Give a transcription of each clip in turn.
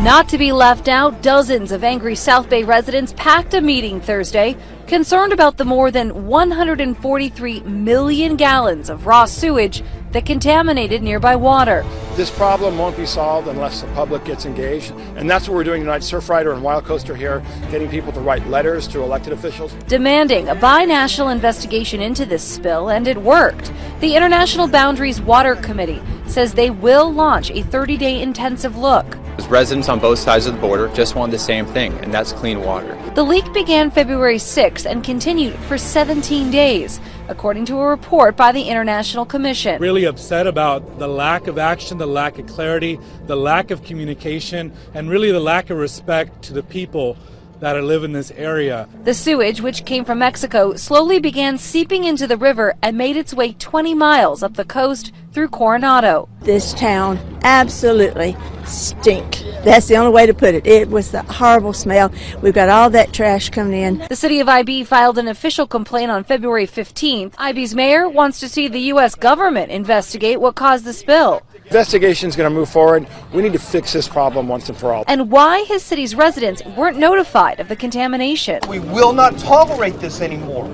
Not to be left out, dozens of angry South Bay residents packed a meeting Thursday, concerned about the more than 143 million gallons of raw sewage that contaminated nearby water. This problem won't be solved unless the public gets engaged, and that's what we're doing tonight. Surfrider and Wild Coaster here, getting people to write letters to elected officials. Demanding a binational investigation into this spill, and it worked. The International Boundaries Water Committee says they will launch a 30-day intensive look. Residents on both sides of the border just want the same thing, and that's clean water. The leak began February 6th and continued for 17 days, according to a report by the International Commission. Really upset about the lack of action, the lack of clarity, the lack of communication, and really the lack of respect to the people that live in this area. The sewage, which came from Mexico, slowly began seeping into the river and made its way 20 miles up the coast through Coronado. This town absolutely stink. That's the only way to put it. It was the horrible smell. We've got all that trash coming in. The city of IB filed an official complaint on February 15th. IB's mayor wants to see the U.S. government investigate what caused the spill. Investigation is going to move forward. We need to fix this problem once and for all. And why his city's residents weren't notified of the contamination. We will not tolerate this anymore.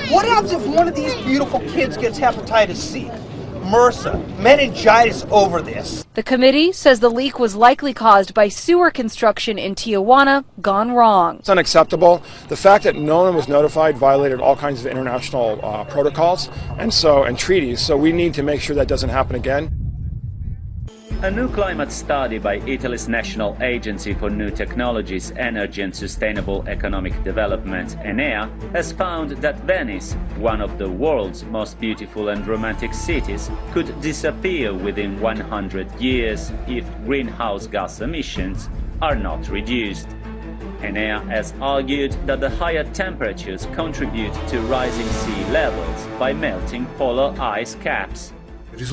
What happens if one of these beautiful kids gets hepatitis C, MRSA, meningitis over this? The committee says the leak was likely caused by sewer construction in Tijuana gone wrong. It's unacceptable. The fact that no one was notified violated all kinds of international protocols and treaties, so we need to make sure that doesn't happen again. A new climate study by Italy's National Agency for New Technologies, Energy and Sustainable Economic Development, ENEA, has found that Venice, one of the world's most beautiful and romantic cities, could disappear within 100 years if greenhouse gas emissions are not reduced. ENEA has argued that the higher temperatures contribute to rising sea levels by melting polar ice caps. The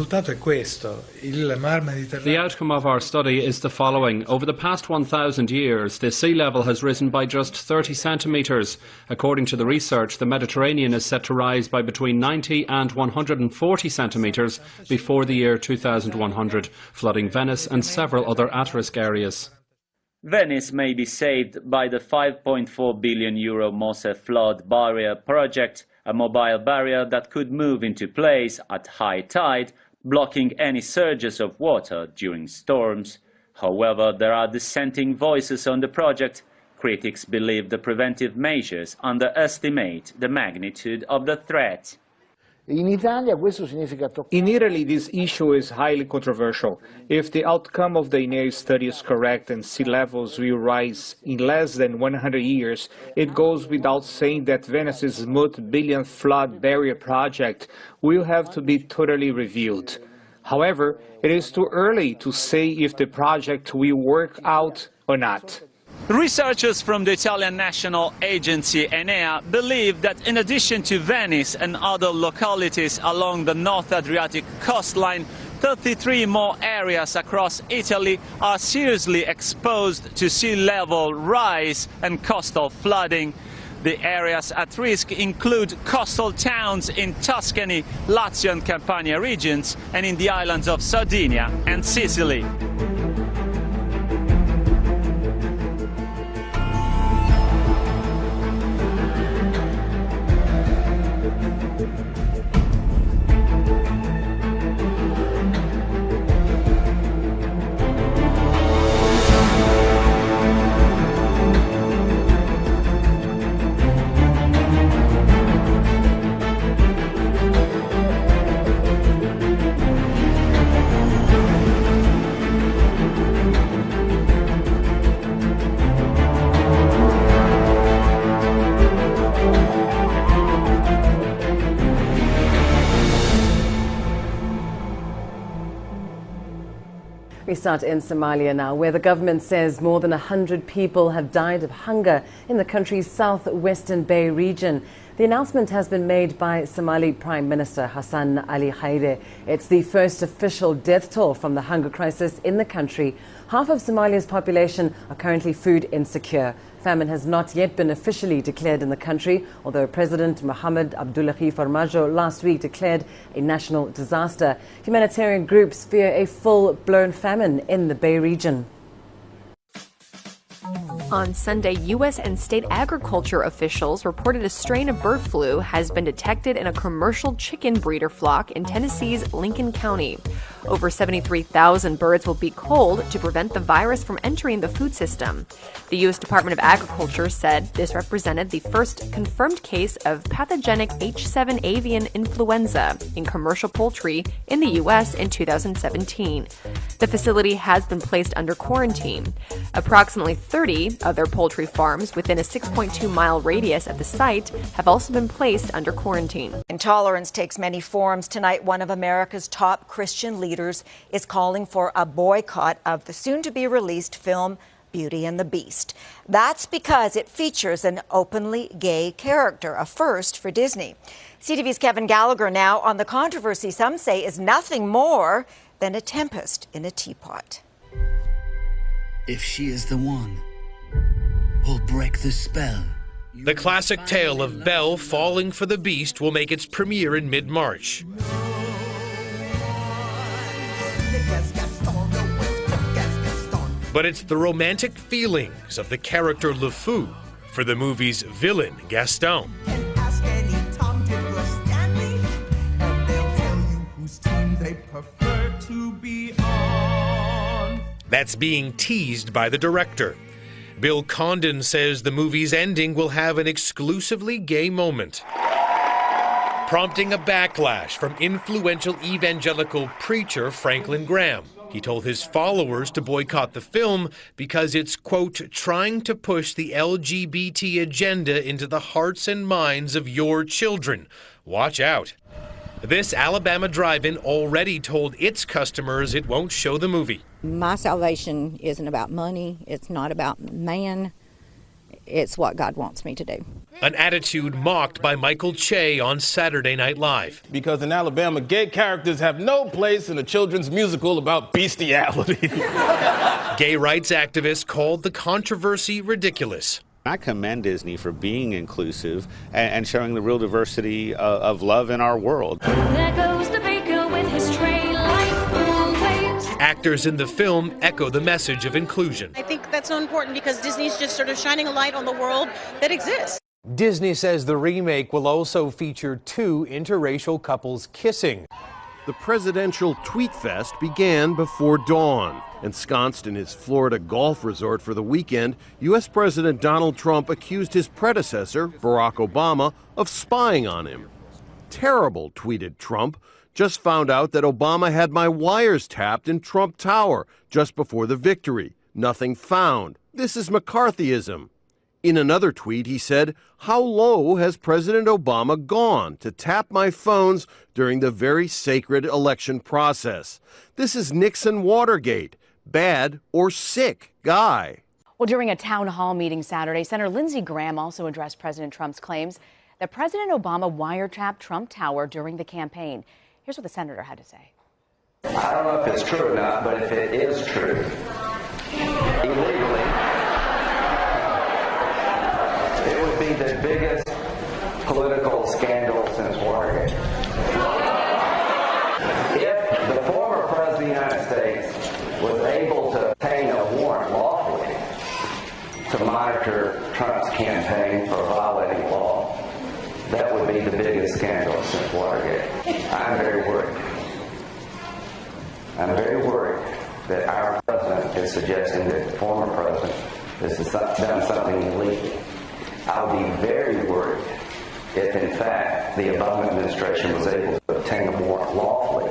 outcome of our study is the following. Over the past 1,000 years, the sea level has risen by just 30 centimetres. According to the research, the Mediterranean is set to rise by between 90 and 140 centimetres before the year 2100, flooding Venice and several other at-risk areas. Venice may be saved by the €5.4 billion Mose flood barrier project, a mobile barrier that could move into place at high tide, blocking any surges of water during storms. However, there are dissenting voices on the project. Critics believe the preventive measures underestimate the magnitude of the threat. In Italy, this issue is highly controversial. If the outcome of the INEA study is correct and sea levels will rise in less than 100 years, it goes without saying that Venice's multi-billion flood barrier project will have to be totally reviewed. However, it is too early to say if the project will work out or not. Researchers from the Italian National Agency, ENEA, believe that in addition to Venice and other localities along the North Adriatic coastline, 33 more areas across Italy are seriously exposed to sea level rise and coastal flooding. The areas at risk include coastal towns in Tuscany, Lazio and Campania regions, and in the islands of Sardinia and Sicily. We start in Somalia now, where the government says more than 100 people have died of hunger in the country's southwestern Bay region. The announcement has been made by Somali Prime Minister Hassan Ali Khaire. It's the first official death toll from the hunger crisis in the country. Half of Somalia's population are currently food insecure. Famine has not yet been officially declared in the country, although President Mohamed Abdullahi Farmajo last week declared a national disaster. Humanitarian groups fear a full-blown famine in the Bay region. On Sunday, U.S. and state agriculture officials reported a strain of bird flu has been detected in a commercial chicken breeder flock in Tennessee's Lincoln County. Over 73,000 birds will be culled to prevent the virus from entering the food system. The U.S. Department of Agriculture said this represented the first confirmed case of pathogenic H7 avian influenza in commercial poultry in the U.S. in 2017. The facility has been placed under quarantine. Approximately 30 other poultry farms within a 6.2-mile radius of the site have also been placed under quarantine. Intolerance takes many forms. Tonight, one of America's top Christian leaders is calling for a boycott of the soon-to-be-released film Beauty and the Beast. That's because it features an openly gay character, a first for Disney. CTV's Kevin Gallagher now on the controversy some say is nothing more than a tempest in a teapot. If she is the one, we'll break the spell. The classic tale of Belle falling for the Beast will make its premiere in mid-March. But it's the romantic feelings of the character LeFou for the movie's villain, Gaston. That's being teased by the director. Bill Condon says the movie's ending will have an exclusively gay moment, prompting a backlash from influential evangelical preacher Franklin Graham. He told his followers to boycott the film because it's, quote, trying to push the LGBT agenda into the hearts and minds of your children. Watch out. This Alabama drive-in already told its customers it won't show the movie. My salvation isn't about money. It's not about man. It's what God wants me to do. An attitude mocked by Michael Che on Saturday Night Live. Because in Alabama, gay characters have no place in a children's musical about bestiality. Gay rights activists called the controversy ridiculous. I commend Disney for being inclusive and showing the real diversity of love in our world. There goes the baker with his tray like full waves. Actors in the film echo the message of inclusion. I think that's so important because Disney's just sort of shining a light on the world that exists. Disney says the remake will also feature two interracial couples kissing. The presidential tweet fest began before dawn. Ensconced in his Florida golf resort for the weekend, U.S. President Donald Trump accused his predecessor, Barack Obama, of spying on him. Terrible, tweeted Trump. Just found out that Obama had my wires tapped in Trump Tower just before the victory. Nothing found. This is McCarthyism. In another tweet, he said, how low has President Obama gone to tap my phones during the very sacred election process? This is Nixon Watergate. Bad or sick guy. Well, during a town hall meeting Saturday, Senator Lindsey Graham also addressed President Trump's claims that President Obama wiretapped Trump Tower during the campaign. Here's what the senator had to say. I don't know if it's true or not, but if it is true, illegally, it would be the biggest political scandal since Watergate. If the former President of the United States was able to obtain a warrant lawfully to monitor Trump's campaign for violating law, that would be the biggest scandal since Watergate. I'm very worried. I'm very worried that our president is suggesting that the former president has done something illegal. I would be very worried if, in fact, the Obama administration was able to obtain a warrant lawfully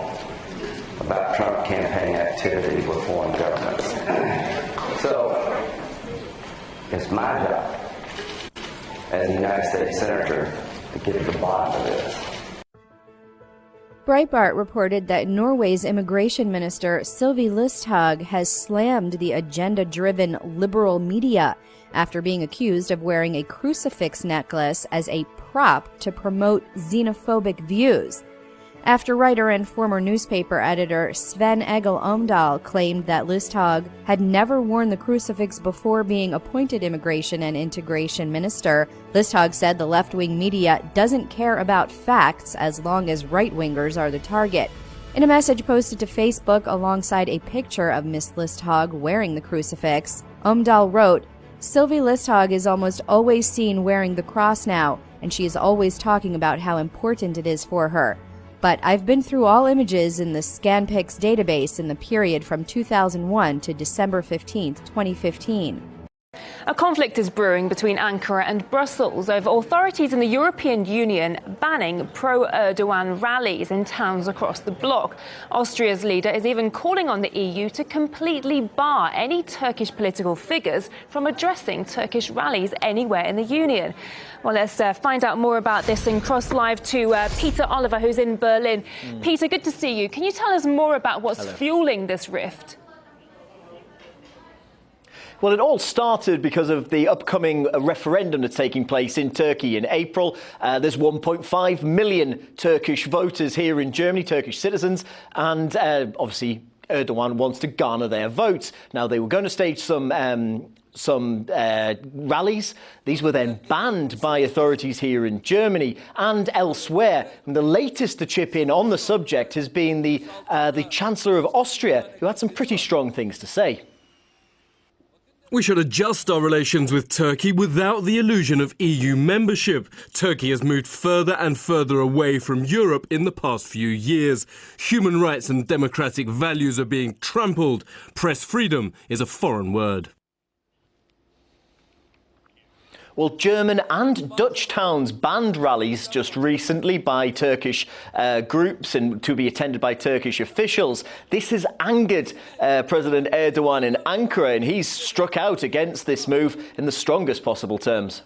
about Trump campaign activity with foreign governments. So, it's my job as a United States Senator to get to the bottom of this. Breitbart reported that Norway's immigration minister Sylvi Listhaug has slammed the agenda-driven liberal media after being accused of wearing a crucifix necklace as a prop to promote xenophobic views. After writer and former newspaper editor Sven Egil Omdal claimed that Listhaug had never worn the crucifix before being appointed Immigration and Integration Minister, Listhaug said the left-wing media doesn't care about facts as long as right-wingers are the target. In a message posted to Facebook alongside a picture of Miss Listhaug wearing the crucifix, Omdal wrote, Sylvie Listhog is almost always seen wearing the cross now, and she is always talking about how important it is for her. But I've been through all images in the ScanPix database in the period from 2001 to December 15, 2015. A conflict is brewing between Ankara and Brussels over authorities in the European Union banning pro-Erdogan rallies in towns across the bloc. Austria's leader is even calling on the EU to completely bar any Turkish political figures from addressing Turkish rallies anywhere in the Union. Well, let's find out more about this and cross live to Peter Oliver, who's in Berlin. Peter, good to see you. Can you tell us more about what's fueling this rift? Well, it all started because of the upcoming referendum that's taking place in Turkey in April. There's 1.5 million Turkish voters here in Germany, Turkish citizens, and obviously Erdogan wants to garner their votes. Now, they were going to stage some rallies. These were then banned by authorities here in Germany and elsewhere. And the latest to chip in on the subject has been the Chancellor of Austria, who had some pretty strong things to say. We should adjust our relations with Turkey without the illusion of EU membership. Turkey has moved further and further away from Europe in the past few years. Human rights and democratic values are being trampled. Press freedom is a foreign word. Well, German and Dutch towns banned rallies just recently by Turkish groups and to be attended by Turkish officials. This has angered President Erdogan in Ankara, and he's struck out against this move in the strongest possible terms.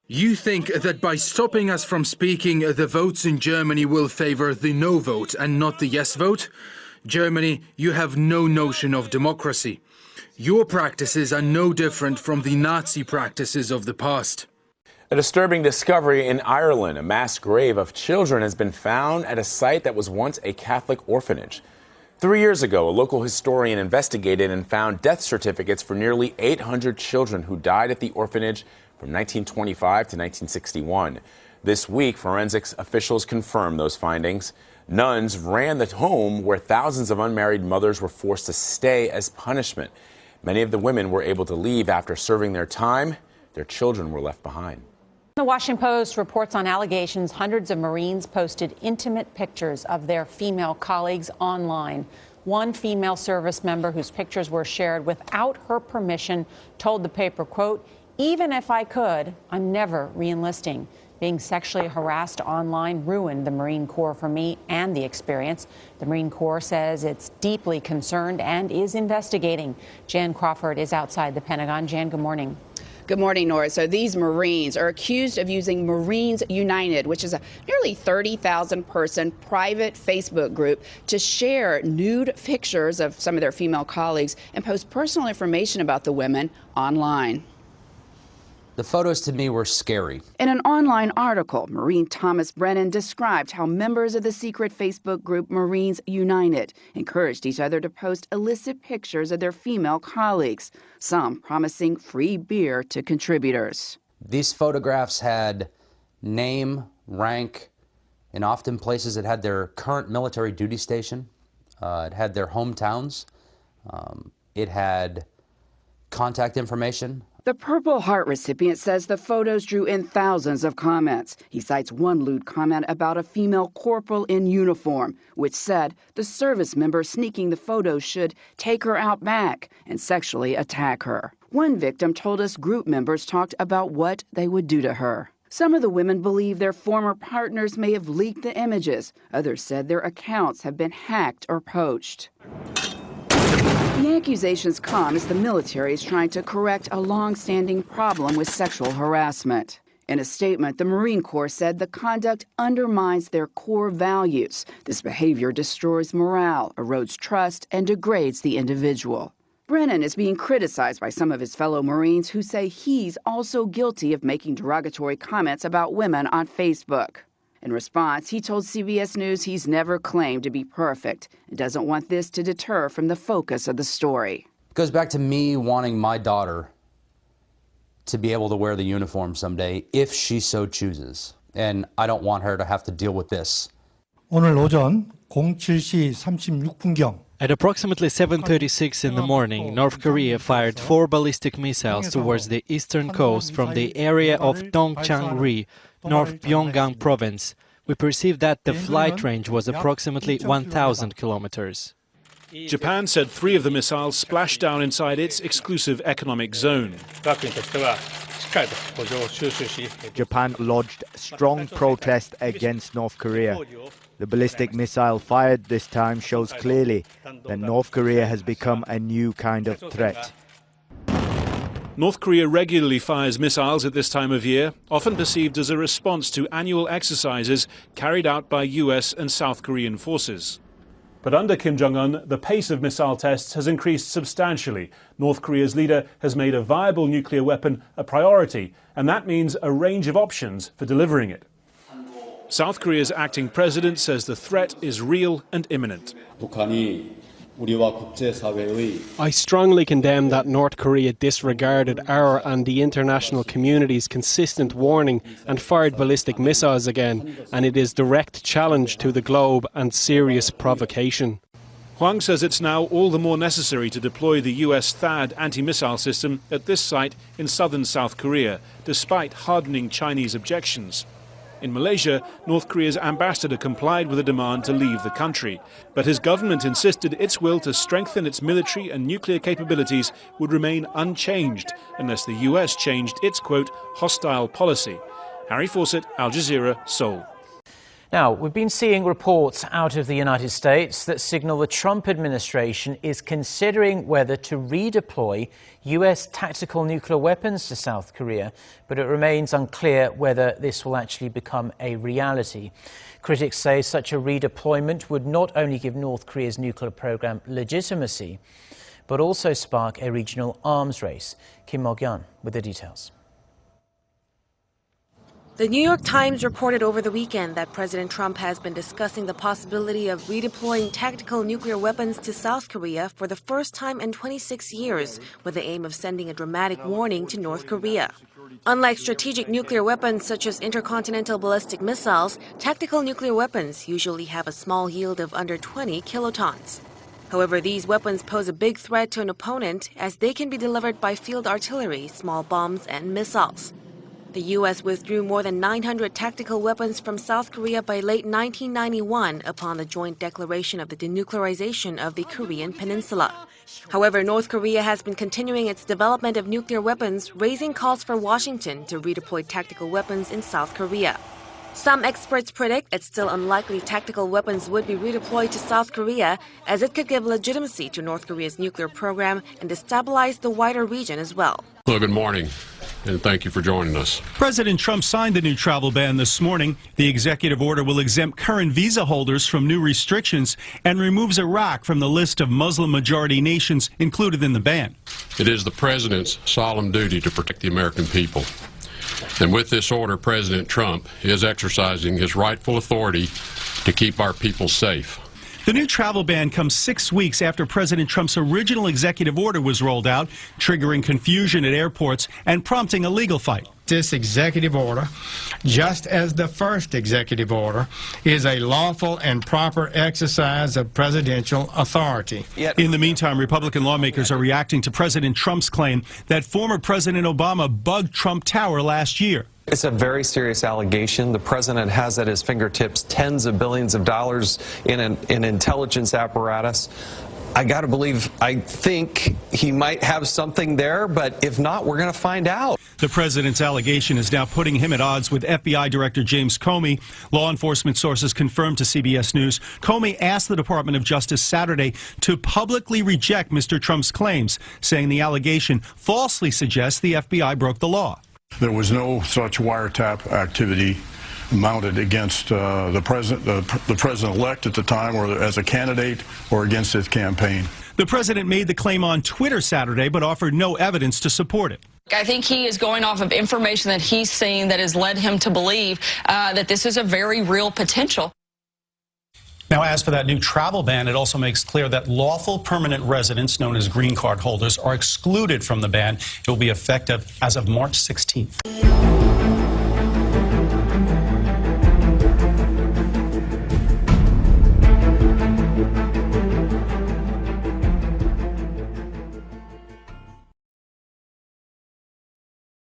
You think that by stopping us from speaking, the votes in Germany will favor the no vote and not the yes vote? Germany, you have no notion of democracy. Your practices are no different from the Nazi practices of the past. A disturbing discovery in Ireland. A mass grave of children has been found at a site that was once a Catholic orphanage. 3 years ago, a local historian investigated and found death certificates for nearly 800 children who died at the orphanage from 1925 to 1961. This week, forensics officials confirmed those findings. Nuns ran the home where thousands of unmarried mothers were forced to stay as punishment. Many of the women were able to leave after serving their time. Their children were left behind. The Washington Post reports on allegations hundreds of Marines posted intimate pictures of their female colleagues online. One female service member whose pictures were shared without her permission told the paper, quote, "Even if I could, I'm never re-enlisting. Being sexually harassed online ruined the Marine Corps for me and the experience." The Marine Corps says it's deeply concerned and is investigating. Jan Crawford is outside the Pentagon. Jan, good morning. Good morning, Nora. So these Marines are accused of using Marines United, which is a nearly 30,000-person private Facebook group, to share nude pictures of some of their female colleagues and post personal information about the women online. The photos to me were scary. In an online article, Marine Thomas Brennan described how members of the secret Facebook group Marines United encouraged each other to post illicit pictures of their female colleagues, some promising free beer to contributors. These photographs had name, rank, and often places that had their current military duty station. It had their hometowns. It had contact information. The Purple Heart recipient says the photos drew in thousands of comments. He cites one lewd comment about a female corporal in uniform, which said the service member sneaking the photos should take her out back and sexually attack her. One victim told us group members talked about what they would do to her. Some of the women believe their former partners may have leaked the images. Others said their accounts have been hacked or poached. The accusations come as the military is trying to correct a long-standing problem with sexual harassment. In a statement, the Marine Corps said the conduct undermines their core values. This behavior destroys morale, erodes trust, and degrades the individual. Brennan is being criticized by some of his fellow Marines who say he's also guilty of making derogatory comments about women on Facebook. In response, he told CBS News he's never claimed to be perfect and doesn't want this to deter from the focus of the story. It goes back to me wanting my daughter to be able to wear the uniform someday if she so chooses. And I don't want her to have to deal with this. 오늘 오전 07시 36분경 At approximately 7:36 in the morning, North Korea fired 4 ballistic missiles towards the eastern coast from the area of Dongchang-ri, North Pyongyang province. We perceived that the flight range was approximately 1,000 kilometers. Japan said 3 of the missiles splashed down inside its exclusive economic zone. Japan lodged strong protest against North Korea. The ballistic missile fired this time shows clearly that North Korea has become a new kind of threat. North Korea regularly fires missiles at this time of year, often perceived as a response to annual exercises carried out by US and South Korean forces. But under Kim Jong-un, the pace of missile tests has increased substantially. North Korea's leader has made a viable nuclear weapon a priority, and that means a range of options for delivering it. South Korea's acting president says the threat is real and imminent. I strongly condemn that North Korea disregarded our and the international community's consistent warning and fired ballistic missiles again, and it is direct challenge to the globe and serious provocation. Hwang says it's now all the more necessary to deploy the US THAAD anti-missile system at this site in southern South Korea, despite hardening Chinese objections. In Malaysia, North Korea's ambassador complied with a demand to leave the country, but his government insisted its will to strengthen its military and nuclear capabilities would remain unchanged unless the US changed its, quote, hostile policy. Harry Fawcett, Al Jazeera, Seoul. Now, we've been seeing reports out of the United States that signal the Trump administration is considering whether to redeploy US tactical nuclear weapons to South Korea, but it remains unclear whether this will actually become a reality. Critics say such a redeployment would not only give North Korea's nuclear program legitimacy, but also spark a regional arms race. Kim Mok-yeon with the details. The New York Times reported over the weekend that President Trump has been discussing the possibility of redeploying tactical nuclear weapons to South Korea for the first time in 26 years, with the aim of sending a dramatic warning to North Korea. Unlike strategic nuclear weapons such as intercontinental ballistic missiles, tactical nuclear weapons usually have a small yield of under 20 kilotons. However, these weapons pose a big threat to an opponent as they can be delivered by field artillery, small bombs, and missiles. The U.S. withdrew more than 900 tactical weapons from South Korea by late 1991 upon the joint declaration of the denuclearization of the Korean peninsula. However, North Korea has been continuing its development of nuclear weapons, raising calls for Washington to redeploy tactical weapons in South Korea. Some experts predict it's still unlikely tactical weapons would be redeployed to South Korea, as it could give legitimacy to North Korea's nuclear program and destabilize the wider region as well. Well, good morning, and thank you for joining us. President Trump signed the new travel ban this morning. The executive order will exempt current visa holders from new restrictions and removes Iraq from the list of Muslim-majority nations included in the ban. It is the president's solemn duty to protect the American people. And with this order, President Trump is exercising his rightful authority to keep our people safe. The new travel ban comes 6 weeks after President Trump's original executive order was rolled out, triggering confusion at airports and prompting a legal fight. This executive order, just as the first executive order, is a lawful and proper exercise of presidential authority. In the meantime, Republican lawmakers are reacting to President Trump's claim that former President Obama bugged Trump Tower last year. It's a very serious allegation. The president has at his fingertips tens of billions of dollars in an intelligence apparatus. I got to believe, I think he might have something there, but if not, we're going to find out. The president's allegation is now putting him at odds with FBI Director James Comey. Law enforcement sources confirmed to CBS News Comey asked the Department of Justice Saturday to publicly reject Mr. Trump's claims, saying the allegation falsely suggests the FBI broke the law. There was no such wiretap activity mounted against the president-elect at the time, or as a candidate, or against his campaign. The president made the claim on Twitter Saturday, but offered no evidence to support it. I think he is going off of information that he's seen that has led him to believe that this is a very real potential. Now, as for that new travel ban, it also makes clear that lawful permanent residents, known as green card holders, are excluded from the ban. It will be effective as of March 16th.